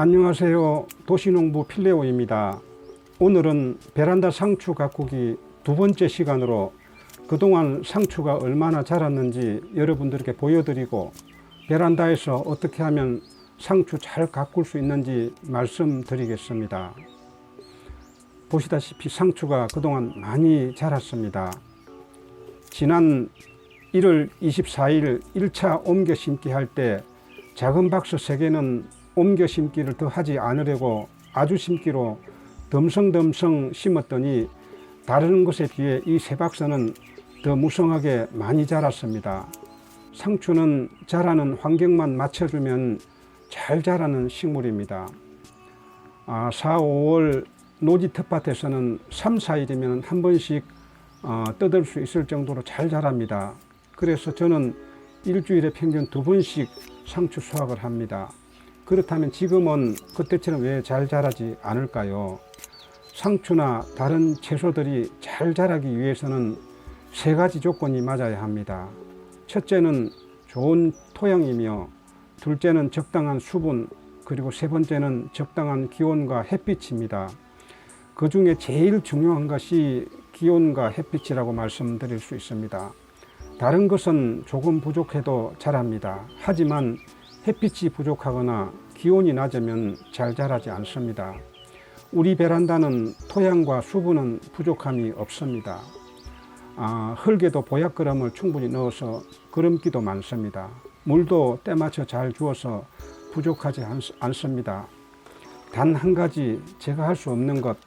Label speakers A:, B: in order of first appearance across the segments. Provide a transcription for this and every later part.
A: 안녕하세요. 도시농부 필레오입니다. 오늘은 베란다 상추 가꾸기 두 번째 시간으로 그동안 상추가 얼마나 자랐는지 여러분들께 보여드리고 베란다에서 어떻게 하면 상추 잘 가꿀 수 있는지 말씀드리겠습니다. 보시다시피 상추가 그동안 많이 자랐습니다. 지난 1월 24일 1차 옮겨 심기 할 때 작은 박스 3개는 옮겨 심기를 더 하지 않으려고 아주 심기로 덤성덤성 심었더니 다른 것에 비해 이 3박스는 더 무성하게 많이 자랐습니다. 상추는 자라는 환경만 맞춰주면 잘 자라는 식물입니다. 4, 5월 노지 텃밭에서는 3, 4일이면 한 번씩 뜯을 수 있을 정도로 잘 자랍니다. 그래서 저는 일주일에 평균 2번씩 상추 수확을 합니다. 그렇다면 지금은 그때처럼 왜 잘 자라지 않을까요? 상추나 다른 채소들이 잘 자라기 위해서는 3가지 조건이 맞아야 합니다. 첫째는 좋은 토양이며, 둘째는 적당한 수분, 그리고 3번째는 적당한 기온과 햇빛입니다. 그 중에 제일 중요한 것이 기온과 햇빛이라고 말씀드릴 수 있습니다. 다른 것은 조금 부족해도 자랍니다. 하지만 햇빛이 부족하거나 기온이 낮으면 잘 자라지 않습니다. 우리 베란다는 토양과 수분은 부족함이 없습니다. 흙에도 보약거름을 충분히 넣어서 거름기도 많습니다. 물도 때맞춰 잘 주어서 부족하지 않습니다. 단 한 가지 제가 할 수 없는 것,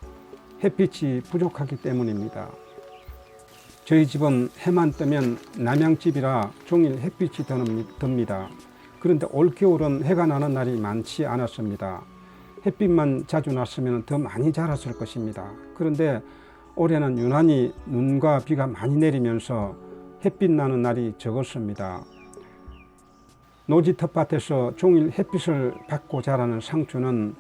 A: 햇빛이 부족하기 때문입니다. 저희 집은 해만 뜨면 남양집이라 종일 햇빛이 듭니다. 그런데 올겨울은 해가 나는 날이 많지 않았습니다. 햇빛만 자주 났으면 더 많이 자랐을 것입니다. 그런데 올해는 유난히 눈과 비가 많이 내리면서 햇빛 나는 날이 적었습니다. 노지 텃밭에서 종일 햇빛을 받고 자라는 상추는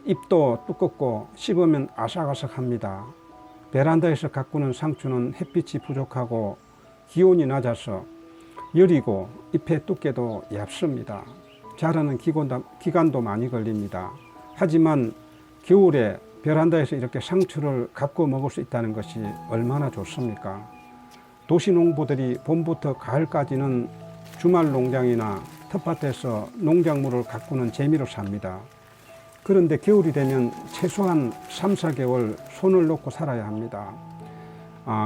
A: 잎도 두껍고 씹으면 아삭아삭합니다. 베란다에서 가꾸는 상추는 햇빛이 부족하고 기온이 낮아서 여리고 잎의 두께도 얇습니다. 자라는 기간도 많이 걸립니다. 하지만 겨울에 베란다에서 이렇게 상추를 가꿔 먹을 수 있다는 것이 얼마나 좋습니까? 도시농부들이 봄부터 가을까지는 주말 농장이나 텃밭에서 농작물을 가꾸는 재미로 삽니다. 그런데 겨울이 되면 최소한 3, 4개월 손을 놓고 살아야 합니다.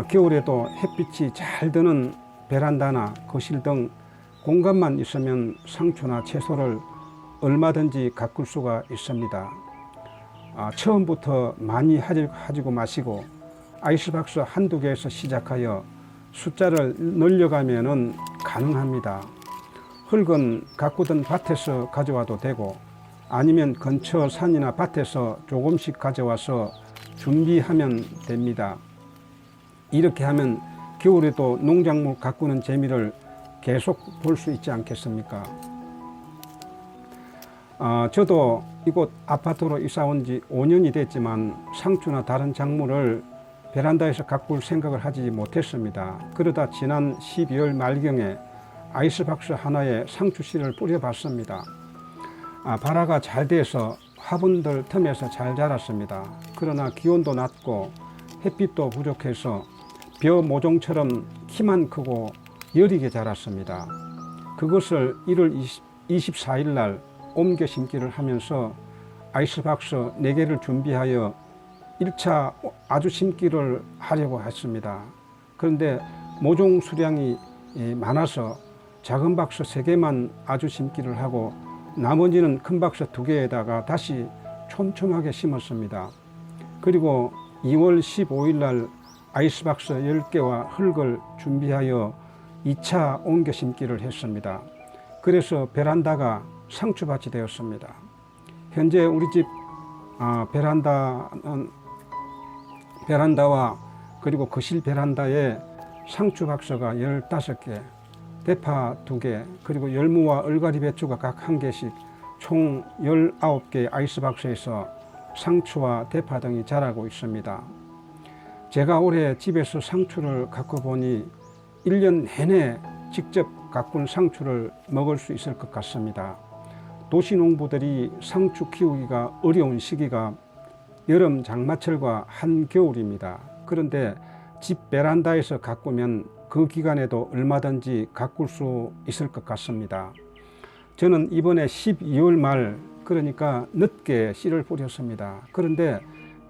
A: 겨울에도 햇빛이 잘 드는 베란다나 거실 등 공간만 있으면 상추나 채소를 얼마든지 가꿀 수가 있습니다. 처음부터 많이 하지고 마시고 아이스박스 한두 개에서 시작하여 숫자를 늘려가면 가능합니다. 흙은 가꾸던 밭에서 가져와도 되고 아니면 근처 산이나 밭에서 조금씩 가져와서 준비하면 됩니다. 이렇게 하면 겨울에도 농작물 가꾸는 재미를 계속 볼 수 있지 않겠습니까? 저도 이곳 아파트로 이사 온 지 5년이 됐지만 상추나 다른 작물을 베란다에서 가꿀 생각을 하지 못했습니다. 그러다 지난 12월 말경에 아이스박스 하나에 상추씨를 뿌려봤습니다. 발화가 잘 돼서 화분들 틈에서 잘 자랐습니다. 그러나 기온도 낮고 햇빛도 부족해서 벼 모종처럼 키만 크고 여리게 자랐습니다. 그것을 1월 24일 날 옮겨 심기를 하면서 아이스박스 4개를 준비하여 1차 아주 심기를 하려고 했습니다. 그런데 모종 수량이 많아서 작은 박스 3개만 아주 심기를 하고 나머지는 큰 박스 2개에다가 다시 촘촘하게 심었습니다. 그리고 2월 15일 날 아이스박스 10개와 흙을 준비하여 2차 옮겨 심기를 했습니다. 그래서 베란다가 상추밭이 되었습니다. 현재 우리 집 베란다와 그리고 거실 베란다에 상추 박스가 15개, 대파 2개, 그리고 열무와 얼갈이 배추가 각 1개씩 총 19개의 아이스박스에서 상추와 대파 등이 자라고 있습니다. 제가 올해 집에서 상추를 가꿔 보니 1년 내내 직접 가꾼 상추를 먹을 수 있을 것 같습니다. 도시농부들이 상추 키우기가 어려운 시기가 여름 장마철과 한겨울입니다. 그런데 집 베란다에서 가꾸면 그 기간에도 얼마든지 가꿀 수 있을 것 같습니다. 저는 이번에 12월 말, 그러니까 늦게 씨를 뿌렸습니다. 그런데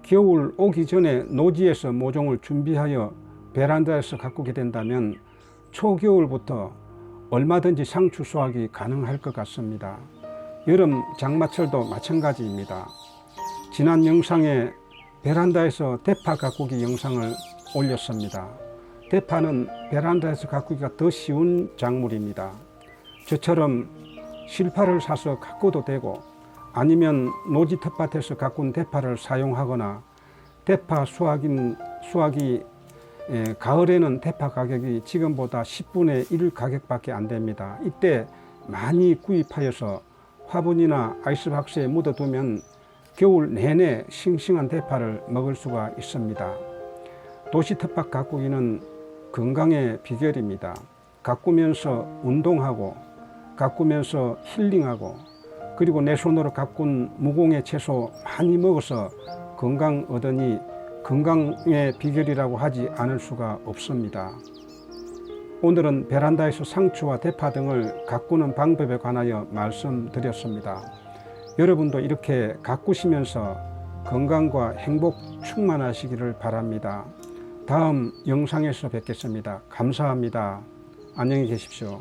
A: 겨울 오기 전에 노지에서 모종을 준비하여 베란다에서 가꾸게 된다면 초겨울부터 얼마든지 상추 수확이 가능할 것 같습니다. 여름 장마철도 마찬가지입니다. 지난 영상에 베란다에서 대파 가꾸기 영상을 올렸습니다. 대파는 베란다에서 가꾸기가 더 쉬운 작물입니다. 저처럼 실파를 사서 가꿔도 되고, 아니면 노지 텃밭에서 가꾼 대파를 사용하거나, 대파 수확이 가을에는 대파 가격이 지금보다 10분의 1 가격밖에 안 됩니다. 이때 많이 구입하여서 화분이나 아이스박스에 묻어두면 겨울 내내 싱싱한 대파를 먹을 수가 있습니다. 도시 텃밭 가꾸기는 건강의 비결입니다. 가꾸면서 운동하고, 가꾸면서 힐링하고, 그리고 내 손으로 가꾼 무공의 채소 많이 먹어서 건강 얻으니 건강의 비결이라고 하지 않을 수가 없습니다. 오늘은 베란다에서 상추와 대파 등을 가꾸는 방법에 관하여 말씀드렸습니다. 여러분도 이렇게 가꾸시면서 건강과 행복 충만하시기를 바랍니다. 다음 영상에서 뵙겠습니다. 감사합니다. 안녕히 계십시오.